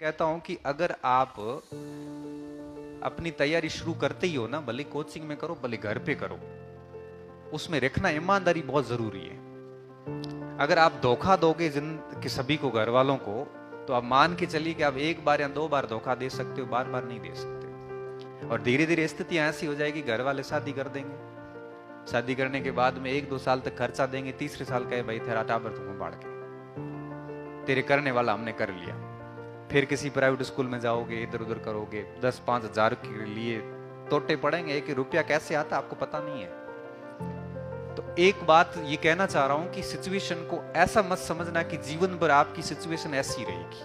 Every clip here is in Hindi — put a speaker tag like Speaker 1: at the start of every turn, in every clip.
Speaker 1: कहता हूं कि अगर आप अपनी तैयारी शुरू करते ही हो ना, भले कोचिंग में करो भले घर पे करो, उसमें रखना ईमानदारी बहुत जरूरी है। अगर आप धोखा दोगे जिन के सभी को, घर वालों को, तो आप मान के चलिए कि आप एक बार या दो बार धोखा दे सकते हो, बार बार नहीं दे सकते। और धीरे धीरे स्थिति ऐसी हो जाएगी, घर वाले शादी कर देंगे, शादी करने के बाद में 1-2 साल तक खर्चा देंगे, तीसरे साल कहे भाई तेरा टाबर तुमको बाढ़ के, तेरे करने वाला हमने कर लिया। फिर किसी प्राइवेट स्कूल में जाओगे, इधर उधर करोगे, 10-5 हजार के लिए तोटे पड़ेंगे, 1 रुपया कैसे आता आपको पता नहीं है। तो एक बात ये कहना चाह रहा हूं कि सिचुएशन को ऐसा मत समझना कि जीवन भर आपकी सिचुएशन ऐसी रहेगी।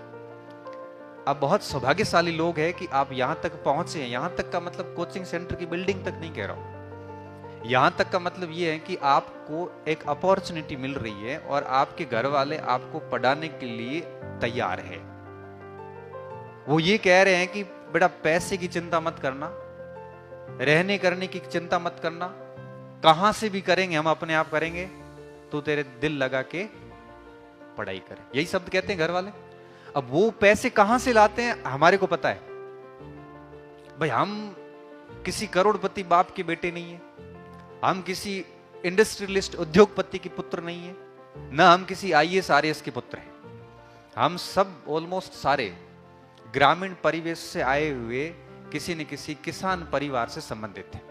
Speaker 1: आप बहुत सौभाग्यशाली लोग हैं कि आप यहां तक पहुंचे हैं। यहां तक का मतलब कोचिंग सेंटर की बिल्डिंग तक नहीं कह रहा हूं, यहां तक का मतलब ये है कि आपको एक अपॉर्चुनिटी मिल रही है और आपके घर वाले आपको पढ़ाने के लिए तैयार है। वो ये कह रहे हैं कि बेटा पैसे की चिंता मत करना, रहने करने की चिंता मत करना, कहां से भी करेंगे हम अपने आप करेंगे, तो तेरे दिल लगा के पढ़ाई करे। यही शब्द कहते हैं घर वाले। अब वो पैसे कहां से लाते हैं हमारे को पता है भाई। हम किसी करोड़पति बाप के बेटे नहीं है, हम किसी इंडस्ट्रियलिस्ट उद्योगपति के पुत्र नहीं है, ना हम किसी आईएएस आरएएस के पुत्र हैं। हम सब ऑलमोस्ट सारे ग्रामीण परिवेश से आए हुए किसी न किसी किसान परिवार से संबंधित हैं।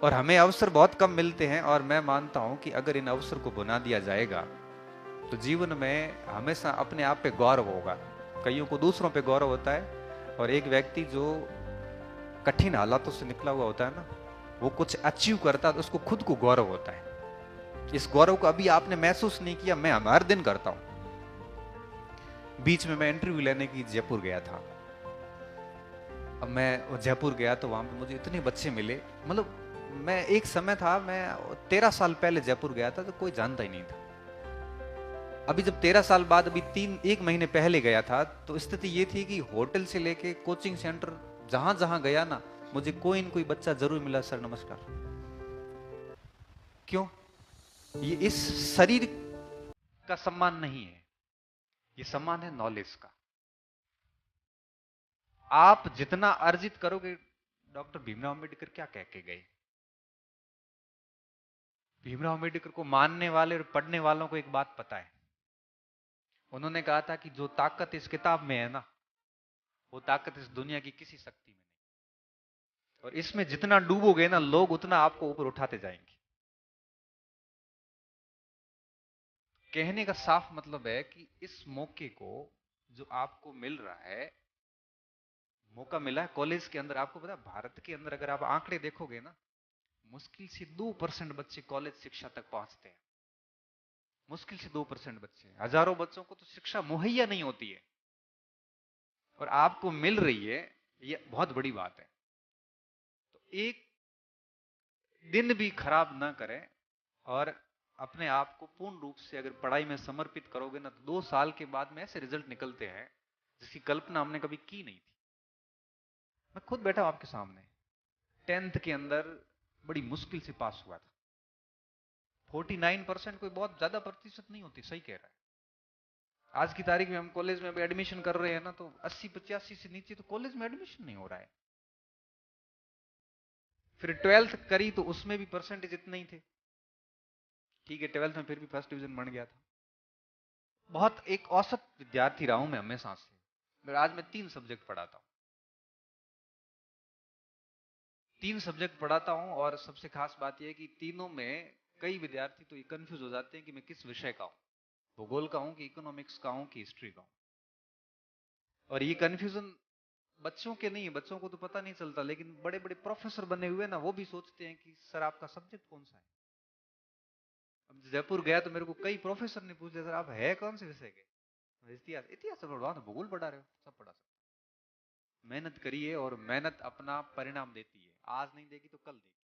Speaker 1: और हमें अवसर बहुत कम मिलते हैं, और मैं मानता हूं कि अगर इन अवसर को बुना दिया जाएगा तो जीवन में हमेशा अपने आप पे गौरव होगा। कईयों को दूसरों पे गौरव होता है, और एक व्यक्ति जो कठिन हालातों से निकला हुआ होता है ना, वो कुछ अचीव करता है तो उसको खुद को गौरव होता है। इस गौरव को अभी आपने महसूस नहीं किया, मैं हर दिन करता हूं। बीच में मैं इंटरव्यू लेने की जयपुर गया था। अब मैं जयपुर गया तो वहां पे मुझे इतने बच्चे मिले, मतलब मैं एक समय था, मैं 13 साल पहले जयपुर गया था तो कोई जानता ही नहीं था। अभी जब 13 साल बाद अभी 1 महीने पहले गया था तो स्थिति ये थी कि होटल से लेके कोचिंग सेंटर जहां जहां गया ना, मुझे कोई न कोई बच्चा जरूर मिला, सर नमस्कार। क्यों? ये इस शरीर का सम्मान नहीं है, ये सम्मान है नॉलेज का। आप जितना अर्जित करोगे, डॉक्टर भीमराव अंबेडकर क्या कह के गए? भीमराव अंबेडकर को मानने वाले और पढ़ने वालों को एक बात पता है। उन्होंने कहा था कि जो ताकत इस किताब में है ना, वो ताकत इस दुनिया की किसी शक्ति में नहीं। और इसमें जितना डूबोगे ना लोग, उतना आपको ऊपर उठाते जाएंगे। कहने का साफ मतलब है कि इस मौके को जो आपको मिल रहा है, मौका मिला है कॉलेज के अंदर। आपको पता है भारत के अंदर अगर आप आंकड़े देखोगे ना, मुश्किल से 2% बच्चे कॉलेज शिक्षा तक पहुंचते हैं। मुश्किल से 2% बच्चे, हजारों बच्चों को तो शिक्षा मुहैया नहीं होती है, और आपको मिल रही है, ये बहुत बड़ी बात है। तो एक दिन भी खराब ना करें, और अपने आप को पूर्ण रूप से अगर पढ़ाई में समर्पित करोगे ना, तो 2 साल के बाद में ऐसे रिजल्ट निकलते हैं जिसकी कल्पना हमने कभी की नहीं थी। मैं खुद बैठा हूं आपके सामने, 10th के अंदर बड़ी मुश्किल से पास हुआ था। 49% कोई बहुत ज्यादा प्रतिशत नहीं होती, सही कह रहा है। आज की तारीख में हम कॉलेज में एडमिशन कर रहे हैं ना, तो 80-85 से नीचे तो कॉलेज में एडमिशन नहीं हो रहा है। फिर 12th करी तो उसमें भी परसेंटेज इतने ही थे। ठीक है, 12th में फिर भी फर्स्ट डिवीजन बन गया था। बहुत एक औसत विद्यार्थी रहा हूं मैं हमेशा से। मगर आज मैं 3 सब्जेक्ट पढ़ाता हूं, 3 सब्जेक्ट पढ़ाता हूं, और सबसे खास बात यह है कि तीनों में कई विद्यार्थी तो ये कंफ्यूज हो जाते हैं कि मैं किस विषय का हूं, भूगोल का हूं कि इकोनॉमिक्स का हूं कि हिस्ट्री का हूं। और ये कंफ्यूजन बच्चों के नहीं है, बच्चों को तो पता नहीं चलता, लेकिन बड़े बड़े प्रोफेसर बने हुए ना, वो भी सोचते हैं कि सर आपका सब्जेक्ट कौन सा है। अब जयपुर गया तो मेरे को कई प्रोफेसर ने पूछा, सर आप है कौन से विषय के? इतिहास। इतिहास पढ़वा तो भूगोल पढ़ा रहे हो? सब पढ़ा सकते। मेहनत करिए, और मेहनत अपना परिणाम देती है, आज नहीं देगी तो कल देगी।